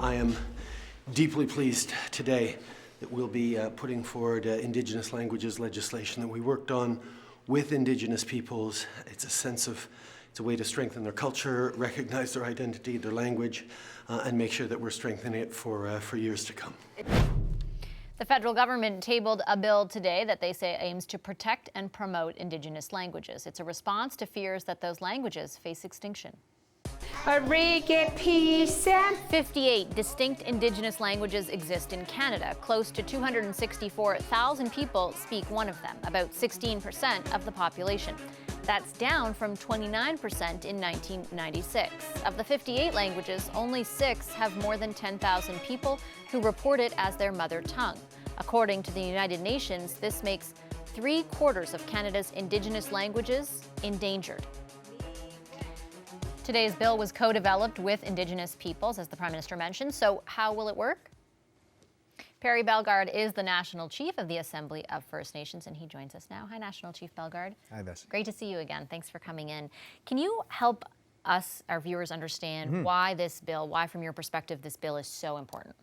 I am deeply pleased today that we'll be putting forward Indigenous languages legislation that we worked on with Indigenous peoples. It's a way to strengthen their culture, recognize their identity, their language, and make sure that we're strengthening it for years to come. The federal government tabled a bill today that they say aims to protect and promote Indigenous languages. It's a response to fears that those languages face extinction. 58 distinct Indigenous languages exist in Canada. Close to 264,000 people speak one of them, about 16% of the population. That's down from 29% in 1996. Of the 58 languages, only 6 have more than 10,000 people who report it as their mother tongue. According to the United Nations, this makes 3/4 of Canada's Indigenous languages endangered. Today's bill was co-developed with Indigenous peoples, as the Prime Minister mentioned. So how will it work? Perry Bellegarde is the National Chief of the Assembly of First Nations, and he joins us now. Hi, National Chief Bellegarde. Hi, Bess. Great to see you again. Thanks for coming in. Can you help us, our viewers, understand why this bill, why from your perspective this bill is so important?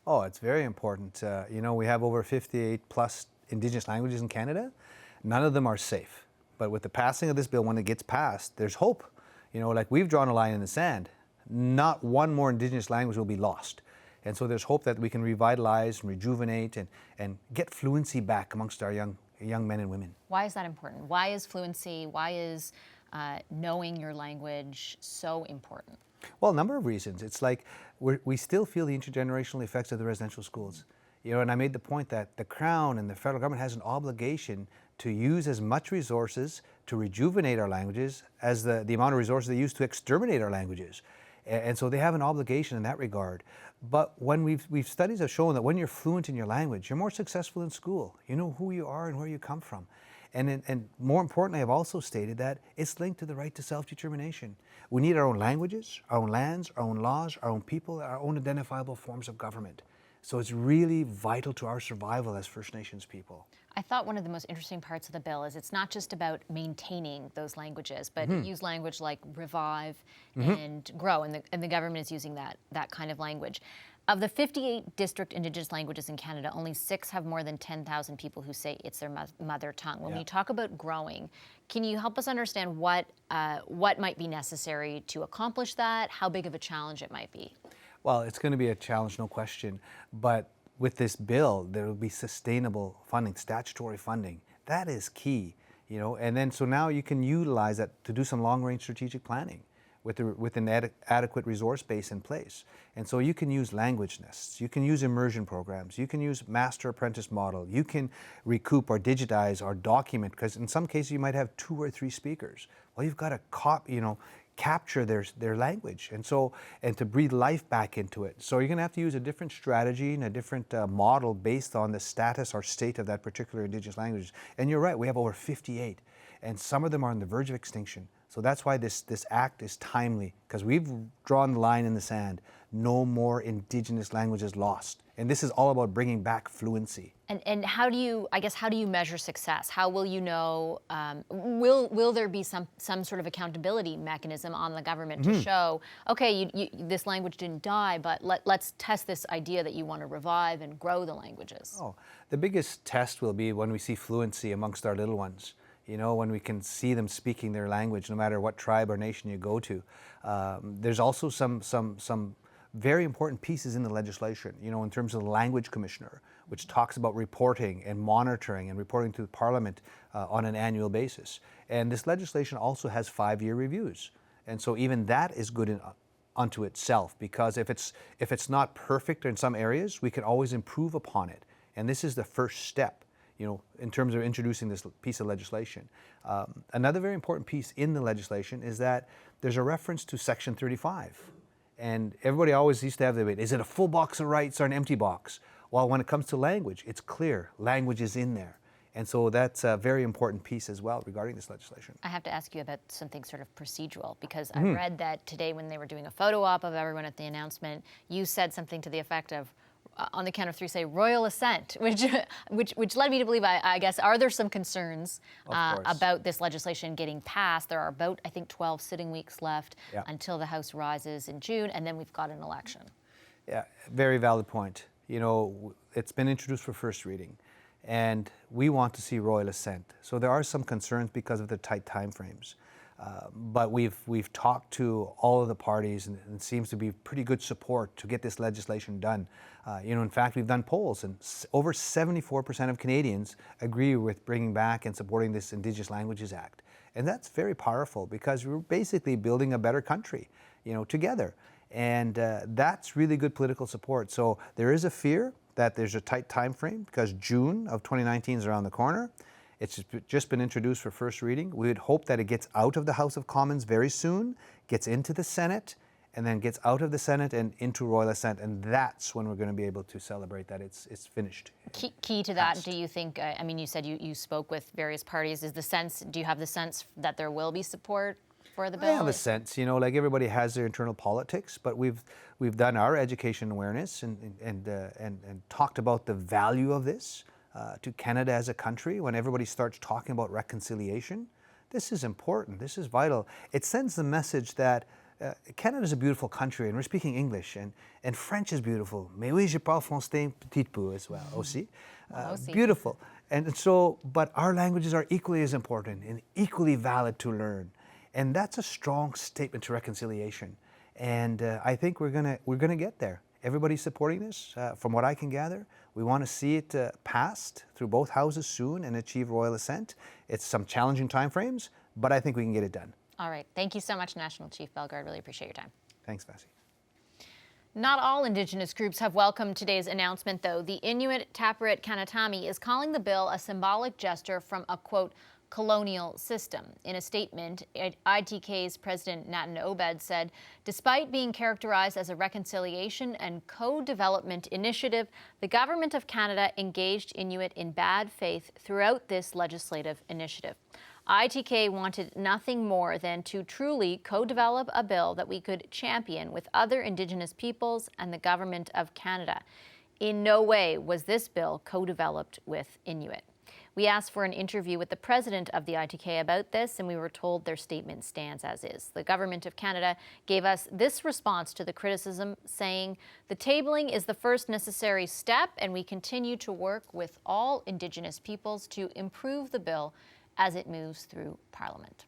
Oh, it's very important. We have over 58 plus Indigenous languages in Canada. None of them are safe. But with the passing of this bill, when it gets passed, there's hope. We've drawn a line in the sand. Not one more Indigenous language will be lost. And so there's hope that we can revitalize and rejuvenate and get fluency back amongst our young men and women. Why is that important? Why is fluency, why is knowing your language so important? Well, a number of reasons. It's like we still feel the intergenerational effects of the residential schools. And I made the point that the Crown and the federal government has an obligation to use as much resources to rejuvenate our languages as the amount of resources they use to exterminate our languages. And so they have an obligation in that regard. But when studies have shown that when you're fluent in your language, you're more successful in school. You know who you are and where you come from. And more importantly, I've also stated that it's linked to the right to self-determination. We need our own languages, our own lands, our own laws, our own people, our own identifiable forms of government. So it's really vital to our survival as First Nations people. I thought one of the most interesting parts of the bill is it's not just about maintaining those languages, but use language like revive and grow, and the government is using that kind of language. Of the 58 district Indigenous languages in Canada, only 6 have more than 10,000 people who say it's their mother tongue. When we talk about growing, can you help us understand what might be necessary to accomplish that, how big of a challenge it might be? Well, it's going to be a challenge, no question. But with this bill, there will be sustainable funding, statutory funding. That is key, And then so now you can utilize that to do some long-range strategic planning with an adequate resource base in place. And so you can use language nests, you can use immersion programs, you can use master apprentice model, you can recoup or digitize or document, because in some cases you might have 2 or 3 speakers. Well, you've got to capture their language and to breathe life back into it. So you're going to have to use a different strategy and a different model based on the status or state of that particular Indigenous language. And you're right, we have over 58, and some of them are on the verge of extinction. So that's why this act is timely, because we've drawn the line in the sand. No more Indigenous languages lost. And this is all about bringing back fluency. And how do you measure success? How will you know, will there be some sort of accountability mechanism on the government to show, okay, this language didn't die, but let's test this idea that you want to revive and grow the languages? Oh, the biggest test will be when we see fluency amongst our little ones. When we can see them speaking their language, no matter what tribe or nation you go to. There's also some very important pieces in the legislation, in terms of the language commissioner, which talks about reporting and monitoring and reporting to the Parliament on an annual basis. And this legislation also has 5-year reviews. And so even that is good unto itself, because if it's not perfect in some areas, we can always improve upon it. And this is the first step, in terms of introducing this piece of legislation. Another very important piece in the legislation is that there's a reference to Section 35. And everybody always used to have the debate, is it a full box of rights or an empty box? Well, when it comes to language, it's clear. Language is in there. And so that's a very important piece as well regarding this legislation. I have to ask you about something sort of procedural, because I read that today when they were doing a photo op of everyone at the announcement, you said something to the effect of, on the count of 3, say royal assent, which led me to believe, I guess, are there some concerns about this legislation getting passed? There are about, I think, 12 sitting weeks left until the House rises in June, and then we've got an election. Yeah, very valid point. You know, it's been introduced for first reading, and we want to see royal assent. So there are some concerns because of the tight timeframes. But we've talked to all of the parties, and it seems to be pretty good support to get this legislation done. You know, in fact, we've done polls, and over 74% of Canadians agree with bringing back and supporting this Indigenous Languages Act. And that's very powerful because we're basically building a better country, you know, together. And that's really good political support. So there is a fear that there's a tight time frame because June of 2019 is around the corner. It's just been introduced for first reading. We would hope that it gets out of the House of Commons very soon, gets into the Senate, and then gets out of the Senate and into royal assent. And that's when we're going to be able to celebrate that it's finished. Key to that, do you think, I mean, you said you spoke with various parties. Do you have the sense that there will be support for the bill? I have a sense, you know, like everybody has their internal politics, but we've done our education awareness and talked about the value of this to Canada as a country. When everybody starts talking about reconciliation, this is important, this is vital. It sends the message that Canada is a beautiful country and we're speaking English, and French is beautiful. Mais oui, je parle français un petit peu as well, aussi. Beautiful. And so, but our languages are equally as important and equally valid to learn. And that's a strong statement to reconciliation. And I think we're gonna get there. Everybody's supporting this, from what I can gather. We want to see it passed through both houses soon and achieve royal assent. It's some challenging timeframes, but I think we can get it done. All right. Thank you so much, National Chief Bellegarde. Really appreciate your time. Thanks, Vassie. Not all Indigenous groups have welcomed today's announcement, though. The Inuit Tapparit Kanatami is calling the bill a symbolic gesture from a, quote, colonial system. In a statement, ITK's President Natin Obed said, despite being characterized as a reconciliation and co-development initiative, the Government of Canada engaged Inuit in bad faith throughout this legislative initiative. ITK wanted nothing more than to truly co-develop a bill that we could champion with other Indigenous peoples and the Government of Canada. In no way was this bill co-developed with Inuit. We asked for an interview with the president of the ITK about this, and we were told their statement stands as is. The Government of Canada gave us this response to the criticism, saying, the tabling is the first necessary step, and we continue to work with all Indigenous peoples to improve the bill as it moves through Parliament.